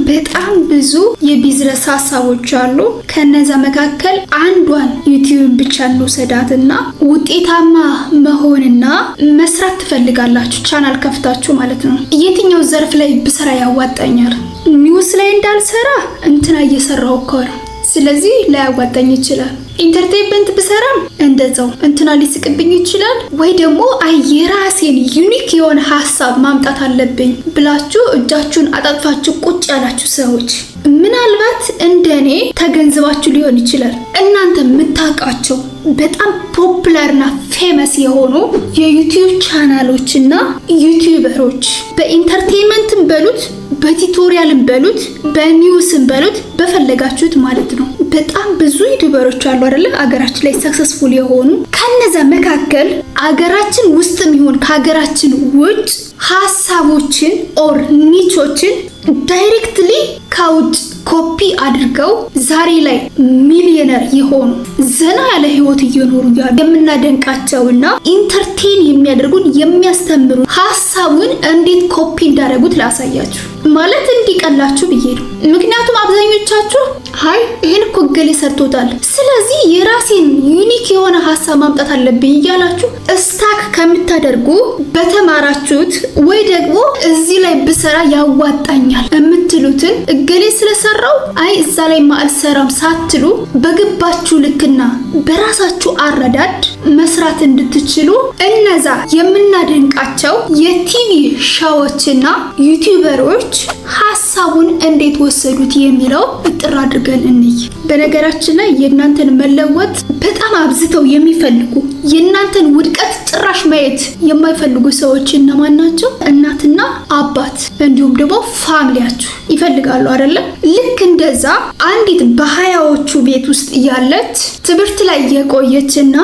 በጣም ብዙ የቢዝነስ ሀሳቦች አሉ። ከነዛ መካከል አንዷን ዩቲዩብ ብቻ እንውሰዳትና ውጤታማ መሆንና መስራት ትፈልጋላችሁ ቻናል ከፍታችሁ ማለት ነው። የትኛው ዘርፍ ላይ ብሰራ ያዋጣኛል? ኒውስ ላይ እንዳልሰራ እንትና እየሰራው እኮ ነው፣ ስለዚህ ላያዋጣኝ ይችላል። ኢንተርቴይንመንት ብሰራም እንደዛው እንትና ሊስቅብኝ ይችላል። ወይ ደግሞ የራሴን ዩኒክ የሆነ ሀሳብ ማምጣት አለብኝ ብላችሁ እጃችሁን አጣጥፋችሁ ቁጭ ያላችሁ ሰዎች ምናልባት እንደኔ ተገንዝባችሁ ሊሆን ይችላል። እናንተ የምታውቃቸው በጣም ፖፑላርና ፌመስ የሆኑ የዩቲዩብ ቻናሎችና ዩቲዩበሮች በኢንተርቴይንመንትም በሉት በቲዩቶሪያልም በሉት በኒውስም በሉት በፈለጋችሁት ማለት ነው። በጣም ብዙ ዩቲዩበሮች አሉ አይደል አገራችን ላይ ሰክሰስፉል የሆኑ። ከነዛ መካከል አገራችን ውስጥም ይሁን ከሀገራችን ውጭ ሀሳቦችን ኦር ኒቾችን ዳይሬክትሊ ከውጭ ኮፒ አድርገው ዛሬ ላይ ሚሊዮነር የሆኑ ዘና ያለ ህይወት እየኖሩ ያሉ የምናደንቃቸውና ኢንተርቴን የሚያደርጉን የሚያስተምሩ ሀሳቡን እንዴት ኮፒ እንዳደረጉት ላሳያችሁ ማለት እንዲቀላችሁ ብዬ ነው። ምክንያቱም አብዛኞቻችሁ ሃይ ይሄን እኮ ገሌ ሰርቶታል፣ ስለዚህ የራሴን ዩኒክ የሆነ ሀሳብ ማምጣት አለብኝ እያላችሁ ስታክ ከምታደርጉ በተማራችሁት ወይ ደግሞ እዚህ ላይ ብሰራ ያዋጣኛል የምትሉትን ገሌ ስለሰራው አይ እዛ ላይ ማልሰራም ሳትሉ በግባችሁ ልክና በራሳችሁ አረዳድ መስራት እንድትችሉ እነዛ የምናደንቃቸው የቲቪ ሾዎችና ዩቲዩበሮች ሀሳቡን እንዴት ወሰዱት የሚለው ጥራ አድርገን እንይ። በነገራችን ላይ የእናንተን መለወጥ በጣም አብዝተው የሚፈልጉ የእናንተን ውድቀት ጭራሽ ማየት የማይፈልጉ ሰዎች እነማን ናቸው? እናትና አባት እንዲሁም ደግሞ ፋሚሊያችሁ ይፈልጋሉ አይደለ? ልክ እንደዛ አንዲት በሀያዎቹ ቤት ውስጥ ያለች ትምህርት ላይ የቆየችና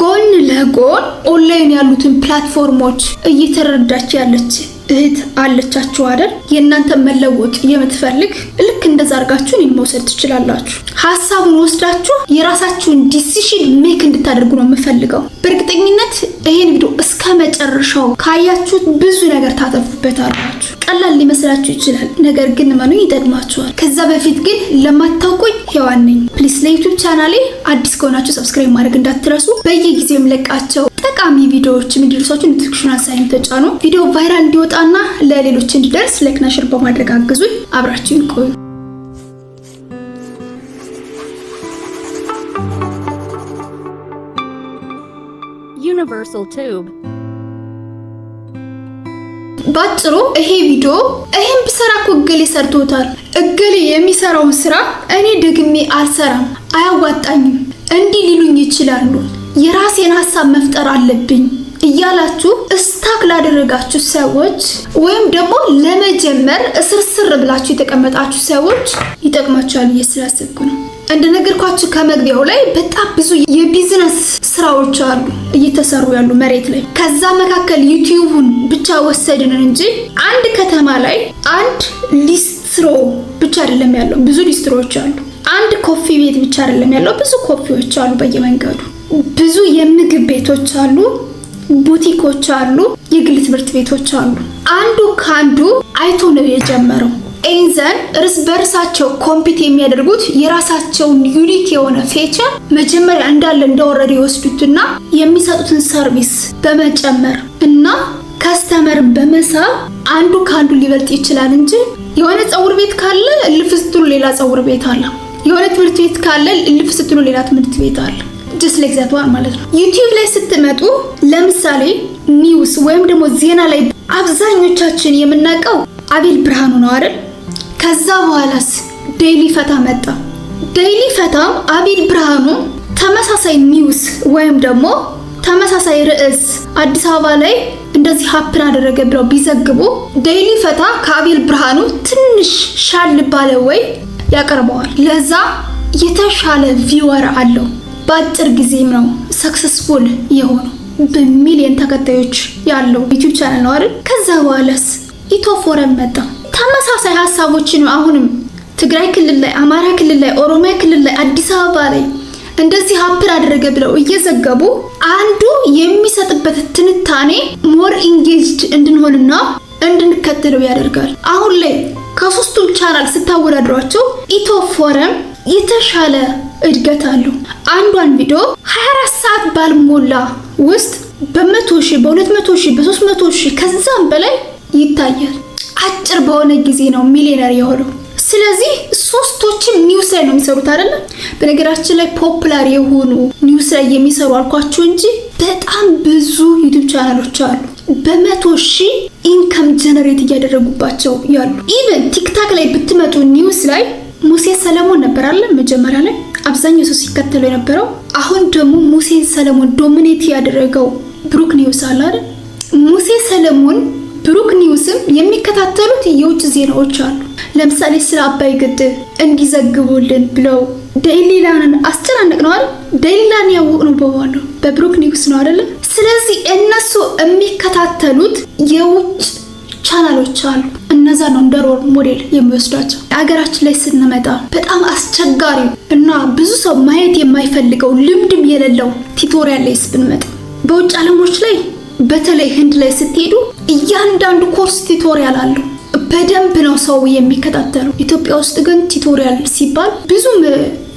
ጎን ለጎን ኦንላይን ያሉትን ፕላትፎርሞች እየተረዳች ያለች እህት አለቻችሁ አይደል? የእናንተ መለወጥ የምትፈልግ ልክ እንደዛ አርጋችሁ መውሰድ ትችላላችሁ። ሀሳቡን ወስዳችሁ የራሳችሁን ዲሲሽን ሜክ እንድታደርጉ ነው የምፈልገው። በእርግጠኝነት ይሄን ቪዲዮ እስከ መጨረሻው ካያችሁት ብዙ ነገር ታተርፉበታላችሁ። ቀላል ሊመስላችሁ ይችላል፣ ነገር ግን ማኑ ይጠቅማችኋል። ከዛ በፊት ግን ለማታውቁኝ ሔዋን ነኝ። ፕሊስ ለዩቲዩብ ቻናሌ አዲስ ከሆናችሁ ሰብስክራይብ ማድረግ እንዳትረሱ። በየጊዜው የምለቃቸው ጠቃሚ ቪዲዮዎች እንዲደርሷችሁ ኖቲፊኬሽን ሳይን ተጫኑ። ቪዲዮ ቫይራል እንዲወጣና ለሌሎች እንዲደርስ ላይክ እና ሼር በማድረግ አግዙኝ። አብራችሁን ቆዩ። Universal Tube ባጭሩ ይሄ ቪዲዮ ይሄን ብሰራ እኮ እገሌ ሰርቶታል፣ እገሌ የሚሰራውን ስራ እኔ ደግሜ አልሰራም፣ አያዋጣኝም እንዲህ ሊሉኝ ይችላሉ፣ የራሴን ሀሳብ መፍጠር አለብኝ እያላችሁ ስታክ ላደረጋችሁ ሰዎች ወይም ደግሞ ለመጀመር እስርስር ብላችሁ የተቀመጣችሁ ሰዎች ይጠቅማችኋል እየስላሰብኩ ነው። እንደነገርኳችሁ ከመግቢያው ላይ በጣም ብዙ የቢዝነስ ስራዎች አሉ እየተሰሩ ያሉ መሬት ላይ። ከዛ መካከል ዩቲዩብን ብቻ ወሰድን እንጂ አንድ ከተማ ላይ አንድ ሊስትሮ ብቻ አይደለም ያለው፣ ብዙ ሊስትሮዎች አሉ። አንድ ኮፊ ቤት ብቻ አይደለም ያለው፣ ብዙ ኮፊዎች አሉ በየመንገዱ። ብዙ የምግብ ቤቶች አሉ፣ ቡቲኮች አሉ፣ የግል ትምህርት ቤቶች አሉ። አንዱ ካንዱ አይቶ ነው የጀመረው። ኤንዘን እርስ በርሳቸው ኮምፒት የሚያደርጉት የራሳቸውን ዩኒክ የሆነ ፊቸር መጀመሪያ እንዳለ እንደወረደ ይወስዱትና የሚሰጡትን ሰርቪስ በመጨመር እና ከስተመርን በመሳብ አንዱ ካንዱ ሊበልጥ ይችላል እንጂ የሆነ ጸጉር ቤት ካለ እልፍ ስትሉ ሌላ ጸጉር ቤት አለ፣ የሆነ ትምህርት ቤት ካለ እልፍ ስትሉ ሌላ ትምህርት ቤት አለ። just like that one ማለት ነው። ዩቲዩብ ላይ ስትመጡ ለምሳሌ ኒውስ ወይም ደግሞ ዜና ላይ አብዛኞቻችን የምናውቀው አቤል ብርሃኑ ነው አይደል? ከዛ በኋላስ ዴይሊ ፈታ መጣ። ዴይሊ ፈታም አቤል ብርሃኑ ተመሳሳይ ኒውስ ወይም ደግሞ ተመሳሳይ ርዕስ አዲስ አበባ ላይ እንደዚህ ሀፕን አደረገ ብለው ቢዘግቡ ዴይሊ ፈታ ከአቤል ብርሃኑ ትንሽ ሻል ባለ ወይ ያቀርበዋል። ለዛ የተሻለ ቪወር አለው። በአጭር ጊዜም ነው ሰክሰስፉል የሆነው በሚሊዮን ተከታዮች ያለው ዩቲዩብ ቻናል ነው አይደል? ከዛ በኋላስ ኢትዮፎረም መጣ። ተመሳሳይ ሀሳቦችን አሁንም ትግራይ ክልል ላይ፣ አማራ ክልል ላይ፣ ኦሮሚያ ክልል ላይ፣ አዲስ አበባ ላይ እንደዚህ ሀፕን አደረገ ብለው እየዘገቡ አንዱ የሚሰጥበት ትንታኔ ሞር ኢንጌጅድ እንድንሆንና እንድንከተለው ያደርጋል። አሁን ላይ ከሶስቱም ቻናል ስታወዳድሯቸው ኢትዮ ፎረም የተሻለ እድገት አለው። አንዷን ቪዲዮ 24 ሰዓት ባልሞላ ውስጥ በ100,000 በ200,000 በ300,000 ከዛም በላይ ይታያል። አጭር በሆነ ጊዜ ነው ሚሊዮነር የሆነው። ስለዚህ ሶስቶችም ኒውስ ላይ ነው የሚሰሩት አይደል? በነገራችን ላይ ፖፑላር የሆኑ ኒውስ ላይ የሚሰሩ አልኳቸው እንጂ በጣም ብዙ ዩቲዩብ ቻናሎች አሉ በ100,000 ኢንካም ጀነሬት እያደረጉባቸው ያሉ። ኢቨን ቲክታክ ላይ ብትመጡ ኒውስ ላይ ሙሴ ሰለሞን ነበር አለ መጀመሪያ ላይ አብዛኛው ሰው ሲከተለው የነበረው። አሁን ደግሞ ሙሴ ሰለሞን ዶሚኔት ያደረገው ብሩክ ኒውስ አለ አይደል? ሙሴ ሰለሞን ብሩክ ኒውስም የሚከታተሉት የውጭ ዜናዎች አሉ። ለምሳሌ ስለ አባይ ግድብ እንዲዘግቡልን ብለው ዴይሊላንን አስጨናነቅ ነው አይደል? ዴይሊላን ያወቅነው በኋላ በብሩክ ኒውስ ነው አይደል? ስለዚህ እነሱ የሚከታተሉት የውጭ ቻናሎች አሉ። እነዛ ነው እንደ ሮል ሞዴል የሚወስዷቸው። ሀገራችን ላይ ስንመጣ በጣም አስቸጋሪ እና ብዙ ሰው ማየት የማይፈልገው ልምድም የሌለው ቲቶሪያል ላይ ስንመጣ በውጭ ዓለሞች ላይ በተለይ ህንድ ላይ ስትሄዱ እያንዳንዱ ኮርስ ቲቶሪያል አለው። በደንብ ነው ሰው የሚከታተለው። ኢትዮጵያ ውስጥ ግን ቲቶሪያል ሲባል ብዙም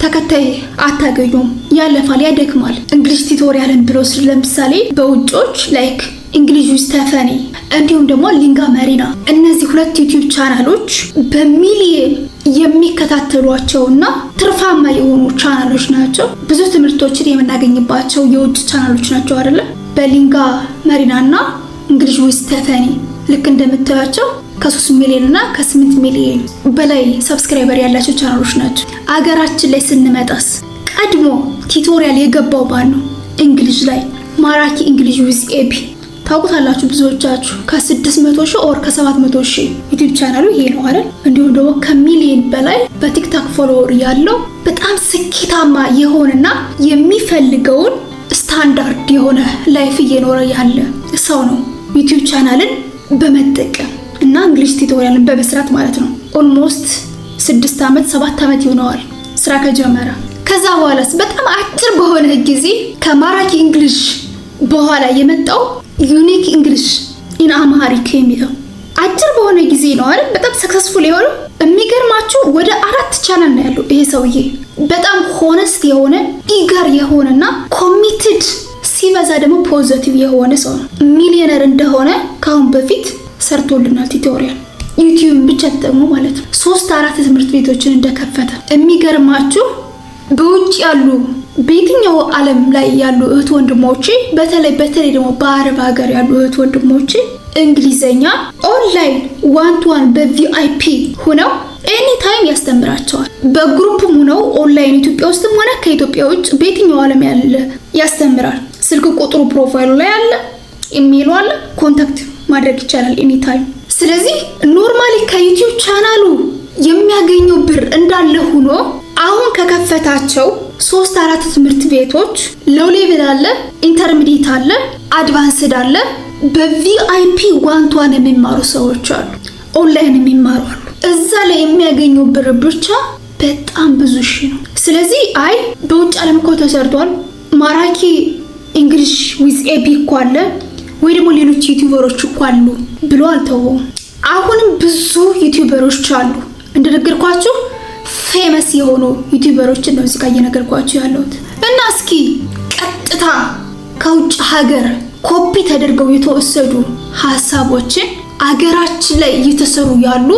ተከታይ አታገኙም። ያለፋል፣ ያደክማል። እንግሊሽ ቲቶሪያልን ብሎ ለምሳሌ በውጮች ላይክ እንግሊሽ ዊዝ ስቴፈኒ እንዲሁም ደግሞ ሊንጋ መሪና እነዚህ ሁለት ዩቲዩብ ቻናሎች በሚሊየን የሚከታተሏቸውና ትርፋማ የሆኑ ቻናሎች ናቸው። ብዙ ትምህርቶችን የምናገኝባቸው የውጭ ቻናሎች ናቸው አይደለ? በሊንጋ መሪናና እንግሊሽ ዊዝ ስቴፈኒ ልክ እንደምታያቸው ከ3 ሚሊዮን እና ከ8 ሚሊዮን በላይ ሰብስክራይበር ያላቸው ቻናሎች ናቸው። አገራችን ላይ ስንመጣስ ቀድሞ ቲቶሪያል የገባው ባን ነው እንግሊሽ ላይ ማራኪ እንግሊሽ ዊዝ ኤቢ ታውቁታላችሁ ብዙዎቻችሁ። ከ600,000 ኦር ከ700,000 ዩቲዩብ ቻናሉ ይሄ ነው አይደል? እንዲሁም ደግሞ ከሚሊዮን በላይ በቲክቶክ ፎሎወር ያለው በጣም ስኬታማ የሆነና የሚፈልገውን ስታንዳርድ የሆነ ላይፍ እየኖረ ያለ ሰው ነው ዩቲዩብ ቻናልን በመጠቀም እና እንግሊሽ ቲቶሪያልን በመስራት ማለት ነው። ኦልሞስት 6 ዓመት 7 ዓመት ይሆነዋል ስራ ከጀመረ። ከዛ በኋላስ በጣም አጭር በሆነ ጊዜ ከማራኪ እንግሊሽ በኋላ የመጣው ዩኒክ እንግሊሽ ኢን አማሪክ የሚለው አጭር በሆነ ጊዜ ነው አይደል? በጣም ሰክሰስፉል የሆነው። የሚገርማችሁ ወደ 4 ቻናል ነው ያለው ይሄ ሰውዬ። በጣም ሆነስት የሆነ ኢገር የሆነና ኮሚትድ ሲበዛ ደግሞ ፖዚቲቭ የሆነ ሰው ነው። ሚሊዮነር እንደሆነ ካሁን በፊት ሰርቶልናል ቲቶሪያል ዩቲዩብ ብቻ ተጠቅሞ ማለት ነው። 3-4 ትምህርት ቤቶችን እንደከፈተ። የሚገርማችሁ በውጭ ያሉ በየትኛው ዓለም ላይ ያሉ እህት ወንድሞቼ በተለይ ደግሞ በአረብ ሀገር ያሉ እህት ወንድሞቼ እንግሊዘኛ ኦንላይን 1-to-1 በቪአይፒ ሆነው ኤኒ ታይም ያስተምራቸዋል። በግሩፕም ሆነው ኦንላይን ኢትዮጵያ ውስጥም ሆነ ከኢትዮጵያ ውጭ በየትኛው ዓለም ያለ ያስተምራል። ስልክ ቁጥሩ ፕሮፋይሉ ላይ አለ፣ ኢሜይሉ አለ፣ ኮንታክት ማድረግ ይቻላል ኤኒ ታይም። ስለዚህ ኖርማሊ ከዩቲዩብ ቻናሉ የሚያገኘው ብር እንዳለ ሆኖ አሁን ከከፈታቸው 3-4 ትምህርት ቤቶች ሎው ሌቭል አለ፣ ኢንተርሚዲየት አለ፣ አድቫንስድ አለ። በቪአይፒ 1-to-1 የሚማሩ ሰዎች አሉ፣ ኦንላይን የሚማሩ አሉ። እዛ ላይ የሚያገኘው ብር ብቻ በጣም ብዙ ሺህ ነው። ስለዚህ አይ በውጭ ዓለም እኮ ተሰርቷል ማራኪ እንግሊሽ ዊዝ ኤቢ እኮ አለ ወይ ደግሞ ሌሎች ዩቲዩበሮች እኮ አሉ ብሎ አልተወውም። አሁንም ብዙ ዩቲዩበሮች አሉ እንደነገርኳችሁ ፌመስ የሆኑ ዩቲዩበሮችን ነው እዚህ ጋር እየነገርኳችሁ ያለሁት። እና እስኪ ቀጥታ ከውጭ ሀገር ኮፒ ተደርገው የተወሰዱ ሀሳቦችን አገራችን ላይ እየተሰሩ ያሉ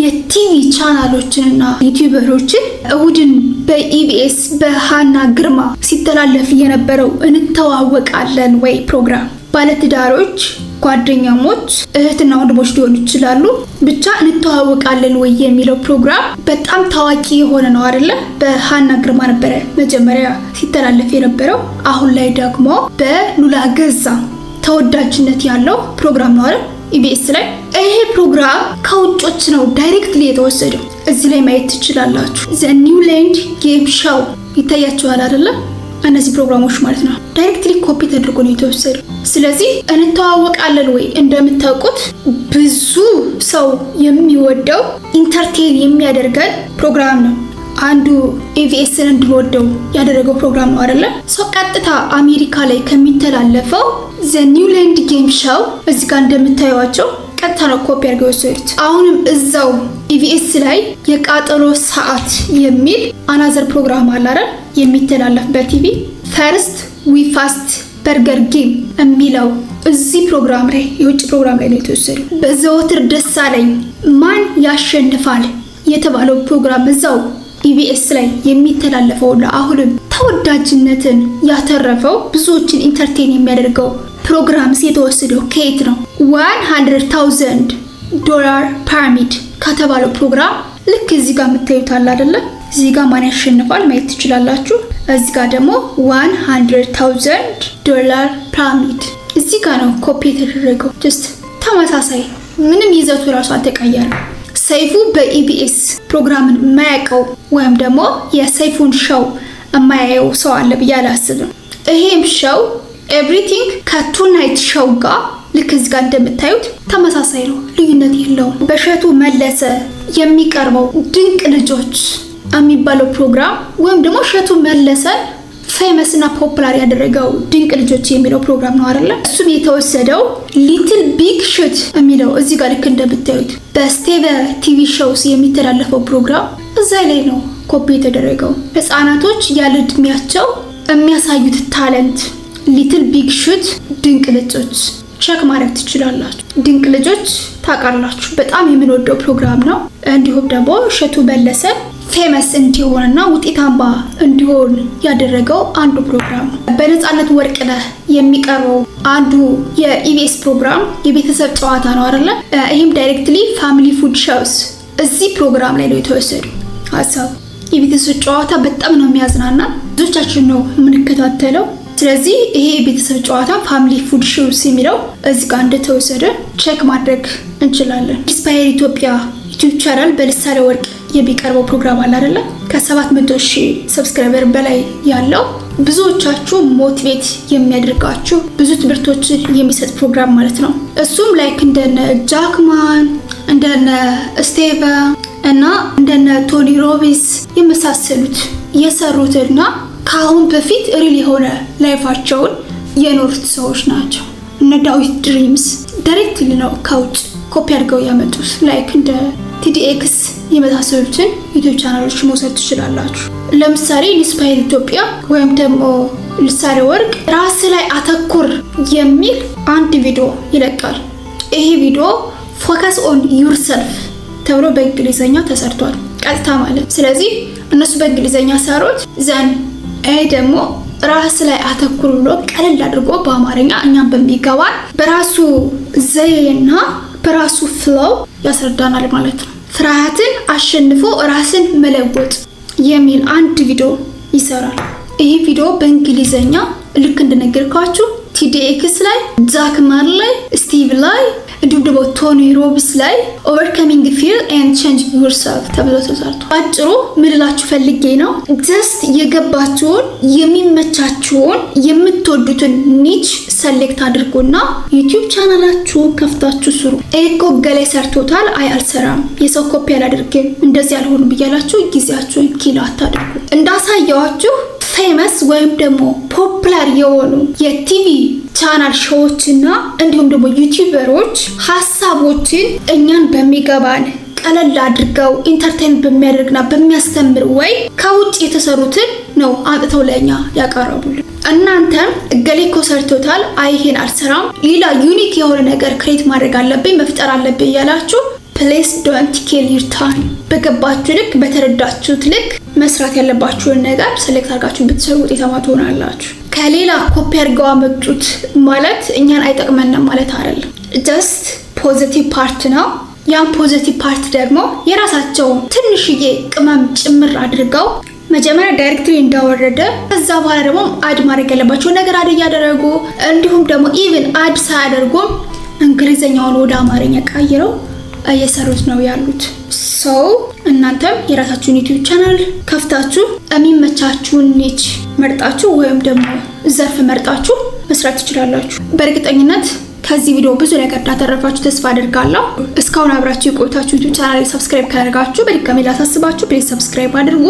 የቲቪ ቻናሎችንና ዩቲዩበሮችን እሁድን በኢቢኤስ በሃና ግርማ ሲተላለፍ የነበረው እንተዋወቃለን ወይ ፕሮግራም ባለትዳሮች ጓደኛሞች እህትና ወንድሞች ሊሆኑ ይችላሉ ብቻ እንተዋወቃለን ወይ የሚለው ፕሮግራም በጣም ታዋቂ የሆነ ነው አይደለ? በሃና ግርማ ነበረ መጀመሪያ ሲተላለፍ የነበረው። አሁን ላይ ደግሞ በሉላ ገዛ ተወዳጅነት ያለው ፕሮግራም ነው አይደል? ኢቢኤስ ላይ ይሄ ፕሮግራም ከውጮች ነው ዳይሬክትሊ የተወሰደው። እዚህ ላይ ማየት ትችላላችሁ። ዘ ኒውላንድ ጌም ሾው ይታያችኋል አይደለ? እነዚህ ፕሮግራሞች ማለት ነው ዳይሬክትሊ ኮፒ ተደርጎ ነው የተወሰደው። ስለዚህ እንተዋወቃለን ወይ እንደምታውቁት ብዙ ሰው የሚወደው ኢንተርቴይን የሚያደርገን ፕሮግራም ነው። አንዱ ኢቢኤስን እንድንወደው ያደረገው ፕሮግራም ነው አይደለ? ሰው ቀጥታ አሜሪካ ላይ ከሚተላለፈው ዘ ኒውላንድ ጌም ሾው እዚህ ጋር እንደምታዩዋቸው ቀጥታ ነው ኮፒ አድርገው የወሰዱት። አሁንም እዛው ኢቢኤስ ላይ የቃጠሎ ሰዓት የሚል አናዘር ፕሮግራም አለ አይደል የሚተላለፍ በቲቪ ፈርስት ዊ ፋስት በርገር ጌም የሚለው እዚህ ፕሮግራም ላይ የውጭ ፕሮግራም ላይ ነው የተወሰደው። በዘወትር ደሳለኝ ማን ያሸንፋል የተባለው ፕሮግራም እዛው ኢቢኤስ ላይ የሚተላለፈውና አሁንም ተወዳጅነትን ያተረፈው ብዙዎችን ኢንተርቴን የሚያደርገው ፕሮግራም የተወሰደው ከየት ነው? $100,000 ፒራሚድ ከተባለው ፕሮግራም ልክ እዚህ ጋር የምታዩት አለ አይደለ? እዚህ ጋር ማን ያሸንፋል ማየት ትችላላችሁ። እዚህ ጋር ደግሞ $100,000 ፒራሚድ እዚህ ጋር ነው ኮፒ የተደረገው። ጀስት ተመሳሳይ ምንም ይዘቱ ራሱ አልተቀየረም። ሰይፉ በኢቢኤስ ፕሮግራምን የማያውቀው ወይም ደግሞ የሰይፉን ሾው የማያየው ሰው አለ ብዬ አላስብም። ይሄም ሾው ኤቭሪቲንግ ከቱናይት ሾው ጋር ልክ እዚህ ጋር እንደምታዩት ተመሳሳይ ነው፣ ልዩነት የለውም። በእሸቱ መለሰ የሚቀርበው ድንቅ ልጆች የሚባለው ፕሮግራም ወይም ደግሞ እሸቱ መለሰን ፌመስ እና ፖፑላር ያደረገው ድንቅ ልጆች የሚለው ፕሮግራም ነው አይደለ? እሱም የተወሰደው ሊትል ቢግ ሽት የሚለው እዚህ ጋር ልክ እንደምታዩት በስቴቨ ቲቪ ሾውስ የሚተላለፈው ፕሮግራም እዛ ላይ ነው ኮፒ የተደረገው። ህፃናቶች ያለ እድሜያቸው የሚያሳዩት ታለንት ሊትል ቢግ ሽት ድንቅ ልጆች ቼክ ማድረግ ትችላላችሁ። ድንቅ ልጆች ታውቃላችሁ፣ በጣም የምንወደው ፕሮግራም ነው። እንዲሁም ደግሞ እሸቱ መለሰ ፌመስ እንዲሆንና ውጤታማ እንዲሆን ያደረገው አንዱ ፕሮግራም ነው። በነፃነት ወርቅነህ የሚቀርበው አንዱ የኢቢኤስ ፕሮግራም የቤተሰብ ጨዋታ ነው አይደለ? ይሄም ዳይሬክትሊ ፋሚሊ ፉድ ሾውስ እዚህ ፕሮግራም ላይ ነው የተወሰደው ሀሳቡ። የቤተሰብ ጨዋታ በጣም ነው የሚያዝናና፣ ብዙዎቻችን ነው የምንከታተለው። ስለዚህ ይሄ የቤተሰብ ጨዋታ ፋሚሊ ፉድ ሾውስ የሚለው እዚህ ጋር እንደተወሰደ ቼክ ማድረግ እንችላለን። ኢንስፓየር ኢትዮጵያ ዩቲዩብ ቻናል በልሳኔ ወርቅ የሚቀርበው ፕሮግራም አለ አይደለ? ከ700,000 ሰብስክራይበር በላይ ያለው ብዙዎቻችሁ ሞቲቬት የሚያደርጋችሁ ብዙ ትምህርቶችን የሚሰጥ ፕሮግራም ማለት ነው። እሱም ላይክ እንደነ ጃክማን እንደነ ስቴቨ እና እንደነ ቶኒ ሮቢንስ የመሳሰሉት የሰሩትና ከአሁን በፊት ሪል የሆነ ላይፋቸውን የኖሩት ሰዎች ናቸው። እነ ዳዊት ድሪምስ ዳይሬክትሊ ነው ከውጭ ኮፒ አድርገው ያመጡት። ላይክ እንደ ቲዲኤክስ የመሳሰሉትን ዩቲዩብ ቻናሎች መውሰድ ትችላላችሁ። ለምሳሌ ኢንስፓየር ኢትዮጵያ ወይም ደግሞ ልሳኔ ወርቅ ራስ ላይ አተኩር የሚል አንድ ቪዲዮ ይለቃል። ይሄ ቪዲዮ ፎከስ ኦን ዩርሰልፍ ተብሎ በእንግሊዘኛ ተሰርቷል፣ ቀጥታ ማለት። ስለዚህ እነሱ በእንግሊዘኛ ሰሩት ዘን ይሄ ደግሞ ራስ ላይ አተኩር ብሎ ቀለል አድርጎ በአማርኛ እኛም በሚገባን በራሱ ዘይና በራሱ ፍሎው ያስረዳናል ማለት ነው። ፍርሃትን አሸንፎ ራስን መለወጥ የሚል አንድ ቪዲዮ ይሰራል። ይሄ ቪዲዮ በእንግሊዘኛ ልክ እንደነገርኳችሁ ቲዲኤክስ ላይ፣ ጃክማን ላይ፣ ስቲቭ ላይ እንዲሁም ደግሞ ቶኒ ሮቢንስ ላይ ኦቨርካሚንግ ፊር ኤንድ ቼንጂንግ ዩርሰልፍ ተብሎ ተሰርቷል። አጭሩ ምንላችሁ ፈልጌ ነው ጀስት የገባችሁን የሚመቻችሁን የምትወዱትን ኒች ሰሌክት አድርጉና ዩቲዩብ ቻናላችሁ ከፍታችሁ ስሩ። ኤኮ ገላይ ሰርቶታል፣ አይ አልሰራም፣ የሰው ኮፒ አላደርግም፣ እንደዚህ ያልሆኑ ብያላችሁ ጊዜያችሁን ኪሎ አታድርጉ። እንዳሳየዋችሁ ፌመስ ወይም ደግሞ ፖፑላር የሆኑ የቲቪ ቻናል ሾዎችና እንዲሁም ደግሞ ዩቲዩበሮች ሀሳቦችን እኛን በሚገባን ቀለል አድርገው ኢንተርቴን በሚያደርግና በሚያስተምር ወይ ከውጭ የተሰሩትን ነው አጥተው ለኛ ያቀርቡልን። እናንተም እገሌኮ ሰርቶታል፣ አይ ይሄን አልሰራም፣ ሌላ ዩኒክ የሆነ ነገር ክሬት ማድረግ አለብኝ መፍጠር አለብኝ ያላችሁ ፕሌስ ዶንት ኪል ዩር ታይም። በገባችሁ ልክ በተረዳችሁት ልክ መስራት ያለባችሁን ነገር ሴሌክት አድርጋችሁ ብትሰሩ ውጤታማ ትሆናላችሁ። ከሌላ ኮፒ አድርገው አመጡት ማለት እኛን አይጠቅመንም ማለት አይደለም። ጀስት ፖዚቲቭ ፓርት ነው። ያን ፖዚቲቭ ፓርት ደግሞ የራሳቸው ትንሽዬ ቅመም ጭምር አድርገው መጀመሪያ ዳይሬክትሊ እንዳወረደ ከዛ በኋላ ደግሞ አድ ማድረግ ያለባቸው ነገር አድ እያደረጉ እንዲሁም ደግሞ ኢቭን አድ ሳያደርጉም እንግሊዘኛውን ወደ አማርኛ ቀይረው እየሰሩት ነው ያሉት። ሰው እናንተም የራሳችሁን ዩቲዩብ ቻናል ከፍታችሁ የሚመቻችሁን ኒች መርጣችሁ ወይም ደግሞ ዘርፍ መርጣችሁ መስራት ትችላላችሁ። በእርግጠኝነት ከዚህ ቪዲዮ ብዙ ነገር እንዳተረፋችሁ ተስፋ አድርጋለሁ። እስካሁን አብራችሁ የቆያችሁ ዩቲዩብ ቻናል ሰብስክራይብ ካደረጋችሁ በድጋሚ ላሳስባችሁ ፕሊዝ ሰብስክራይብ አድርጉ።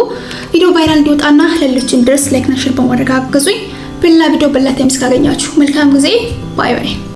ቪዲዮ ቫይራል እንዲወጣና ለሌሎችም ድረስ ላይክ እና ሼር በማድረግ አግዙኝ። በሌላ ቪዲዮ በሌላ ታይም እስካገኛችሁ መልካም ጊዜ። ባይ ባይ።